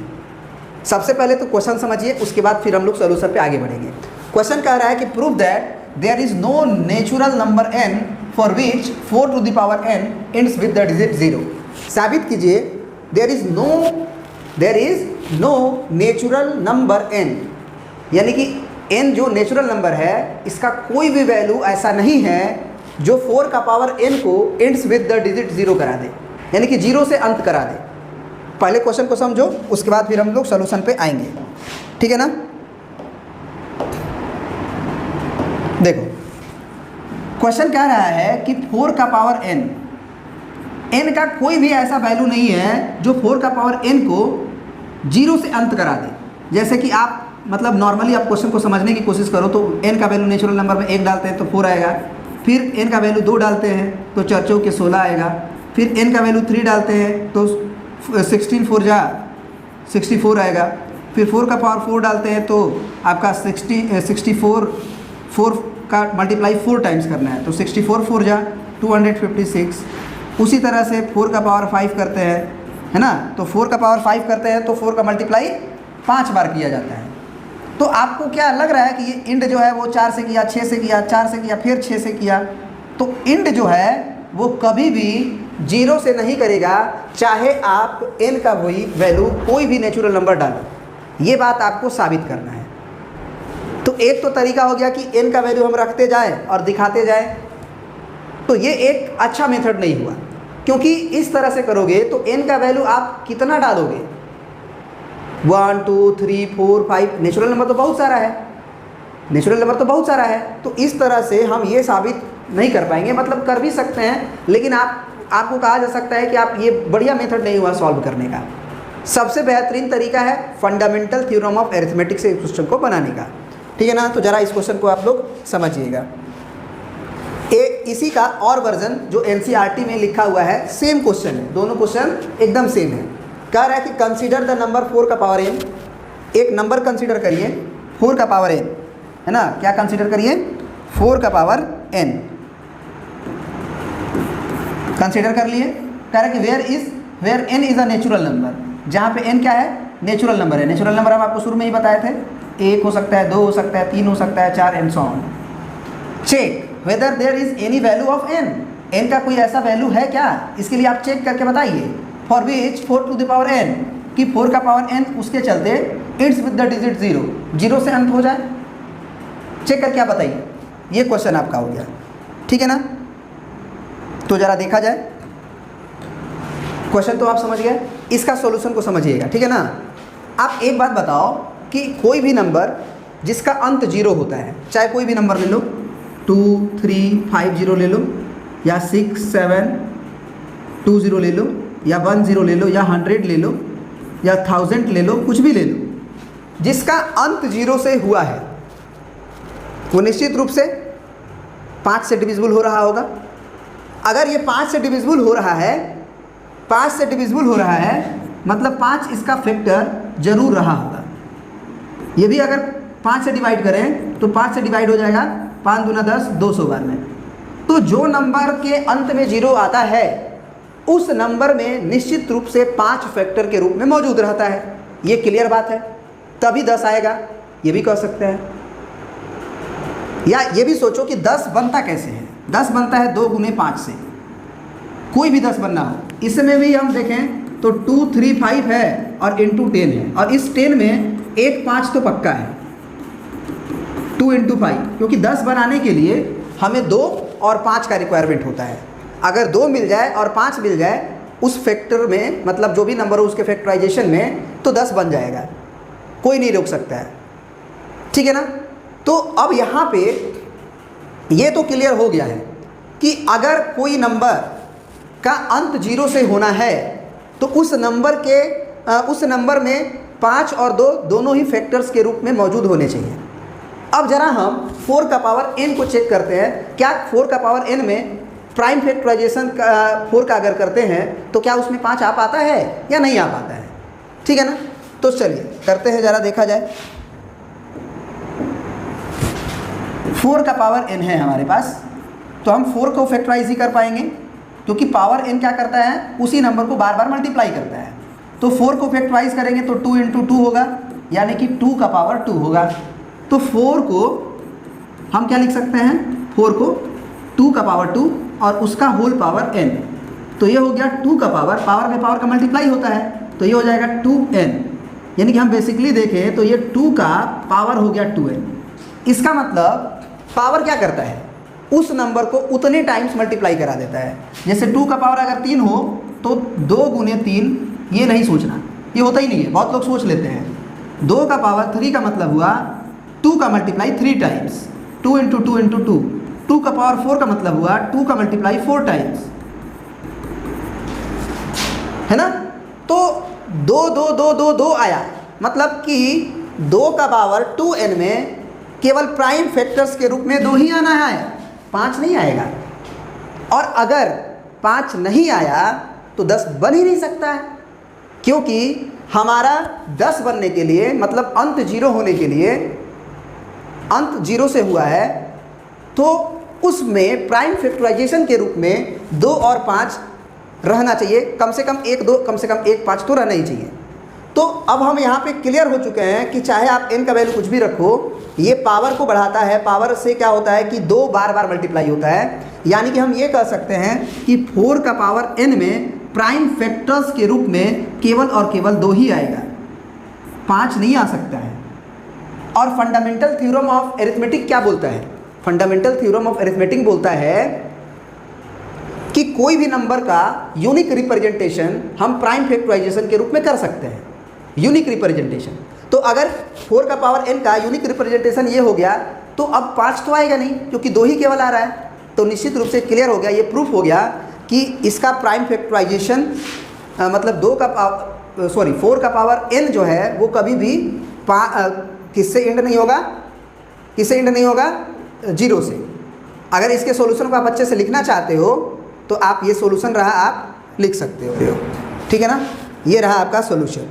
Speaker 1: सबसे पहले तो क्वेश्चन समझिए, उसके बाद फिर हम लोग सोल्यूशन पे आगे बढ़ेंगे। क्वेश्चन कह रहा है कि prove that there is no natural number n for which 4 to the power n ends with the digit 0। साबित कीजिए there is no natural number n, यानी कि n जो नेचुरल नंबर है इसका कोई भी वैल्यू ऐसा नहीं है जो 4 का पावर n को एंड्स विद द डिजिट 0 करा दे, यानी कि 0 से अंत करा दे। पहले क्वेश्चन को समझो, उसके बाद फिर हम लोग सोल्यूशन पे आएंगे, ठीक है ना। देखो क्वेश्चन कह रहा है कि 4 का पावर n का कोई भी ऐसा वैल्यू नहीं है जो 4 का पावर n को 0 से अंत करा दे। जैसे कि आप मतलब नॉर्मली आप क्वेश्चन को समझने की कोशिश करो तो n का वैल्यू नेचुरल नंबर में 1 डालते हैं तो 4 आएगा, फिर n का वैल्यू 2 डालते हैं तो 4 चौके 16 आएगा, फिर n का वैल्यू 3 डालते हैं तो 16 4 जा 64 आएगा, फिर 4 का पावर 4 डालते हैं तो आपका 64 4 का मल्टीप्लाई 4 टाइम्स करना है तो 64 4 जा 256। उसी तरह से 4 का पावर 5 करते हैं, है ना, तो 4 का पावर 5 करते हैं तो 4 का मल्टीप्लाई 5 बार किया जाता है। तो आपको क्या लग रहा है कि ये इंड जो है वो 4 से किया, 6 से किया, 4 से किया, फिर 6 से किया, तो इंड जो है वो कभी भी 0 से नहीं करेगा, चाहे आप n का वही वैल्यू कोई भी नेचुरल नंबर डालो। ये बात आपको साबित करना है। तो एक तो तरीका हो गया कि n का वैल्यू हम रखते जाएं और दिखाते जाएं, तो ये एक अच्छा मेथड नहीं हुआ, क्योंकि इस तरह से करोगे तो n का वैल्यू आप कितना डालोगे, 1 2 3 4 5, नेचुरल नंबर तो बहुत सारा है, नेचुरल नंबर तो बहुत सारा है। तो इस तरह से हम ये साबित नहीं कर पाएंगे, मतलब कर भी सकते हैं लेकिन आपको कहा जा सकता है कि आप ये बढ़िया मेथड नहीं हुआ सॉल्व करने का। सबसे बेहतरीन तरीका है फंडामेंटल थ्योरम ऑफ अरिथमेटिक से इस क्वेश्चन को बनाने का, ठीक है ना। तो ज़रा इस क्वेश्चन को आप लोग समझिएगा। इसी का और वर्जन जो NCERT में लिखा हुआ है, सेम क्वेश्चन है, दोनों क्वेश्चन एकदम सेम है। कह रहा है कि कंसीडर द नंबर 4 का पावर n, एक नंबर कंसीडर करिए 4 का पावर n, है ना, क्या कंसीडर करिए 4 का पावर n कंसीडर कर लिए। कह रहा है कि where n is a natural number, जहाँ पे n क्या है, नेचुरल नंबर है। नेचुरल नंबर हम आपको शुरू में ही बताए थे, 1 हो सकता है, 2 हो सकता है, 3 हो सकता है, 4 and so on. Check whether there is any value of n का कोई ऐसा वैल्यू है क्या, इसके लिए आप चेक करके बताइए। For which 4 to the power n, कि 4 का पावर n उसके चलते इट्स विद द डिजिट 0 से अंत हो जाए। चेक करके आप बताइए, ये क्वेश्चन आपका हो गया, ठीक है ना। तो ज़रा देखा जाए, क्वेश्चन तो आप समझ गए, इसका सॉल्यूशन को समझिएगा, ठीक है ना। आप एक बात बताओ कि कोई भी नंबर जिसका अंत 0 होता है, चाहे कोई भी नंबर ले लो, 2 3 5 0 ले लो, या 6 7 2 0 ले लो, या 1 0 ले लो, या 100 ले लो, या 1000 ले लो, कुछ भी ले लो, जिसका अंत 0 से हुआ है वो निश्चित रूप से 5 से डिविजिबल हो रहा होगा। अगर ये 5 से डिविजिबल हो रहा है, 5 से डिविजिबल हो रहा है, मतलब 5 इसका फैक्टर जरूर रहा होगा। ये भी अगर 5 से डिवाइड करें तो 5 से डिवाइड हो जाएगा, 5 दूना 10, 200 बार में। तो जो नंबर के अंत में 0 आता है उस नंबर में निश्चित रूप से 5 फैक्टर के रूप में मौजूद रहता है, ये क्लियर बात है। तभी 10 आएगा, ये भी कह सकते हैं। या ये भी सोचो कि 10 बनता कैसे है। 10 बनता है 2 गुने 5 से, कोई भी 10 बनना हो इसमें भी हम देखें तो 2 3 5 है और इंटू 10 है, और इस 10 में 1 5 तो पक्का है, 2 इंटू 5, क्योंकि 10 बनाने के लिए हमें 2 और 5 का रिक्वायरमेंट होता है। अगर 2 मिल जाए और 5 मिल जाए उस फैक्टर में, मतलब जो भी नंबर हो उसके फैक्टराइजेशन में, तो 10 बन जाएगा, कोई नहीं रोक सकता है, ठीक है ना। तो अब यहाँ पे ये तो क्लियर हो गया है कि अगर कोई नंबर का अंत 0 से होना है तो उस नंबर में 5 और 2 दोनों ही फैक्टर्स के रूप में मौजूद होने चाहिए। अब जरा हम 4 का पावर n को चेक करते हैं। क्या 4 का पावर n में प्राइम फैक्टराइजेशन 4 का अगर करते हैं तो क्या उसमें 5 आ पाता है या नहीं आ पाता है, ठीक है ना। तो चलिए करते हैं, ज़रा देखा जाए। 4 का पावर n है हमारे पास, तो हम 4 को फैक्टराइज ही कर पाएंगे, क्योंकि पावर n क्या करता है, उसी नंबर को बार बार मल्टीप्लाई करता है। तो 4 को फैक्टराइज करेंगे तो 2 इंटू 2 होगा, यानी कि 2 का पावर 2 होगा। तो 4 को हम क्या लिख सकते हैं, 4 को 2 का पावर 2 और उसका होल पावर n, तो ये हो गया 2 का पावर में पावर का मल्टीप्लाई होता है, तो ये हो जाएगा 2n, यानी कि हम बेसिकली देखें तो ये 2 का पावर हो गया 2n। इसका मतलब पावर क्या करता है, उस नंबर को उतने टाइम्स मल्टीप्लाई करा देता है। जैसे 2 का पावर अगर 3 हो तो 2 गुने 3, ये नहीं सोचना, ये होता ही नहीं है, बहुत लोग सोच लेते हैं। 2 का पावर 3 का मतलब हुआ 2 का मल्टीप्लाई 3 टाइम्स, 2 इंटू 2 इंटू 2। 2 का पावर 4 का मतलब हुआ 2 का मल्टीप्लाई 4 टाइम्स, है ना। तो 2 2 2 2 2 आया, मतलब कि 2 का पावर 2n में केवल प्राइम फैक्टर्स के रूप में 2 ही आना है, 5 नहीं आएगा। और अगर 5 नहीं आया तो 10 बन ही नहीं सकता है, क्योंकि हमारा 10 बनने के लिए, मतलब अंत 0 होने के लिए, अंत 0 से हुआ है, तो उसमें प्राइम फैक्टराइजेशन के रूप में 2 और 5 रहना चाहिए, कम से कम 1 2, कम से कम 1 5 तो रहना ही चाहिए। तो अब हम यहाँ पे क्लियर हो चुके हैं कि चाहे आप n का वैल्यू कुछ भी रखो, ये पावर को बढ़ाता है। पावर से क्या होता है कि 2 बार बार मल्टीप्लाई होता है, यानी कि हम ये कह सकते हैं कि 4 का पावर n में प्राइम फैक्टर्स के रूप में केवल और केवल 2 ही आएगा, 5 नहीं आ सकता है। और फंडामेंटल थ्योरम ऑफ अरिथमेटिक क्या बोलता है, फंडामेंटल थ्योरम ऑफ अरिथमेटिक बोलता है कि कोई भी नंबर का यूनिक रिप्रेजेंटेशन हम प्राइम फैक्टराइजेशन के रूप में कर सकते हैं, यूनिक रिप्रेजेंटेशन। तो अगर 4 का पावर n का यूनिक रिप्रेजेंटेशन ये हो गया, तो अब 5 तो आएगा नहीं, क्योंकि 2 ही केवल आ रहा है। तो निश्चित रूप से क्लियर हो गया, ये प्रूफ हो गया कि इसका प्राइम फैक्टराइजेशन मतलब 4 का पावर n जो है वो कभी भी किससे एंड नहीं होगा, किससे एंड नहीं होगा, 0 से। अगर इसके सॉल्यूशन को आप अच्छे से लिखना चाहते हो तो आप ये सॉल्यूशन रहा, आप लिख सकते हो, ठीक है ना। ये रहा आपका सॉल्यूशन,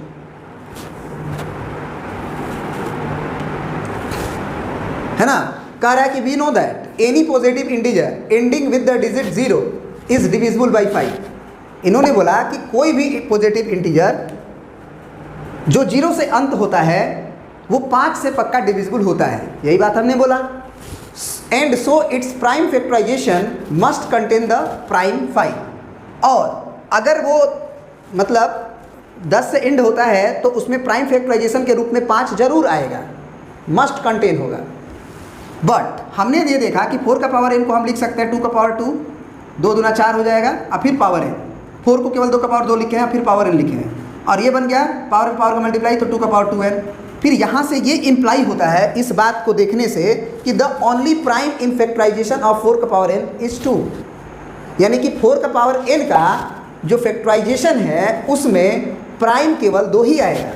Speaker 1: है ना। कह रहा है कि we know that any positive integer ending with the digit 0 is divisible by 5। इन्होंने बोला कि कोई भी पॉजिटिव इंटीजर जो 0 से अंत होता है वो 5 से पक्का डिविजिबल होता है, यही बात हमने बोला। And so its prime factorisation must contain the prime 5। और अगर वो मतलब 10 से एंड होता है तो उसमें प्राइम फैक्टराइजेशन के रूप में 5 जरूर आएगा, मस्ट कंटेन होगा। बट हमने ये देखा कि 4 का पावर n को हम लिख सकते हैं 2 का पावर 2, 2 दूना 4 हो जाएगा, और फिर पावर n। 4 को केवल 2 का पावर 2 लिखे हैं, फिर पावर n लिखे हैं, और ये बन गया पावर का मल्टीप्लाई, तो 2 का पावर 2n। फिर यहाँ से ये इम्प्लाई होता है इस बात को देखने से कि the only prime in factorisation of 4 का पावर n इज 2, यानी कि 4 का पावर n का जो फैक्टराइजेशन है उसमें प्राइम केवल 2 ही आएगा,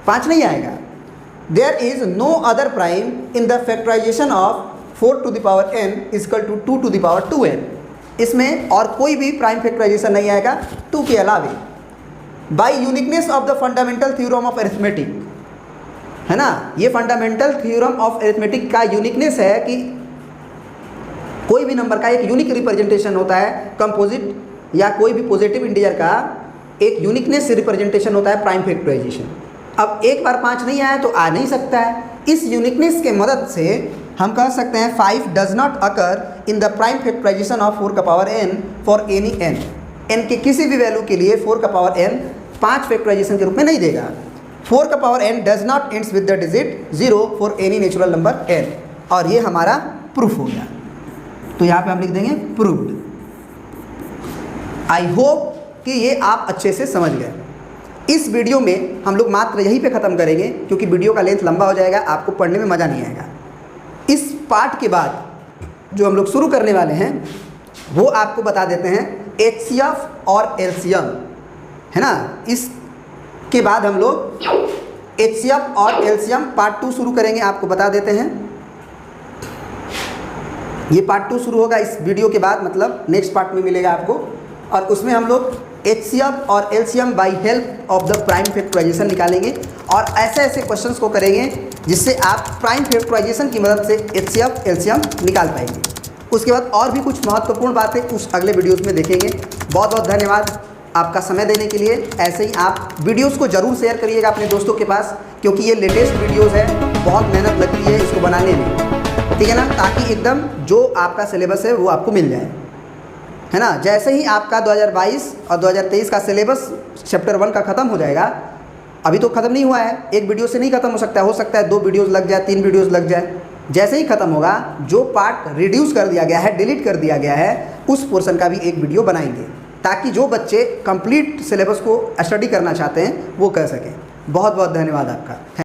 Speaker 1: 5 नहीं आएगा। There is no other prime in the factorisation of 4 to the power n equal to 2 to the power 2n। इसमें और कोई भी प्राइम फैक्टराइजेशन नहीं आएगा 2 के अलावे। By uniqueness of the fundamental theorem of arithmetic, है ना। ये फंडामेंटल थ्योरम ऑफ अरिथमेटिक का यूनिकनेस है कि कोई भी नंबर का एक यूनिक रिप्रेजेंटेशन होता है, कंपोजिट या कोई भी पॉजिटिव इंटीजर का एक यूनिकनेस रिप्रेजेंटेशन होता है प्राइम फैक्टराइजेशन। अब एक बार 5 नहीं आया तो आ नहीं सकता है। इस यूनिकनेस के मदद से हम कह सकते हैं 5 does not occur in the prime factorisation of 4 का power n for any n। n के किसी भी वैल्यू के लिए 4 का पावर n 5 फैक्टराइजेशन के रूप में नहीं देगा। 4 का power n does not ends with the digit 0 for any natural number n। और ये हमारा प्रूफ हो गया। तो यहाँ पे हम लिख देंगे प्रूव्ड। आई होप कि ये आप अच्छे से समझ गए। इस वीडियो में हम लोग मात्र यहीं पे ख़त्म करेंगे, क्योंकि वीडियो का लेंथ लंबा हो जाएगा, आपको पढ़ने में मज़ा नहीं आएगा। इस पार्ट के बाद जो हम लोग शुरू करने वाले हैं वो आपको बता देते हैं HCF और LCM, है ना। इसके बाद हम लोग HCF और LCM पार्ट 2 शुरू करेंगे, आपको बता देते हैं। ये पार्ट 2 शुरू होगा इस वीडियो के बाद, मतलब नेक्स्ट पार्ट में मिलेगा आपको। और उसमें हम लोग HCF और LCM by help of the prime factorisation निकालेंगे और ऐसे ऐसे क्वेश्चंस को करेंगे जिससे आप प्राइम फैक्टराइजेशन की मदद से HCF LCM निकाल पाएंगे। उसके बाद और भी कुछ महत्वपूर्ण बातें उस अगले वीडियोस में देखेंगे। बहुत बहुत धन्यवाद आपका समय देने के लिए। ऐसे ही आप वीडियोस को ज़रूर शेयर करिएगा अपने दोस्तों के पास, क्योंकि ये लेटेस्ट वीडियोस है, बहुत मेहनत लगती है इसको बनाने में, ठीक है ना, ताकि एकदम जो आपका सिलेबस है वो आपको मिल जाए, है ना। जैसे ही आपका 2022 और 2023 का सिलेबस चैप्टर 1 का ख़त्म हो जाएगा, अभी तो ख़त्म नहीं हुआ है, एक वीडियो से नहीं ख़त्म हो सकता है 2 वीडियोज़ लग जाए, 3 वीडियोज़ लग जाए। जैसे ही ख़त्म होगा, जो पार्ट रिड्यूस कर दिया गया है, डिलीट कर दिया गया है, उस पोर्शन का भी एक वीडियो बनाएंगे, ताकि जो बच्चे कंप्लीट सिलेबस को स्टडी करना चाहते हैं वो कर सकें। बहुत बहुत धन्यवाद आपका।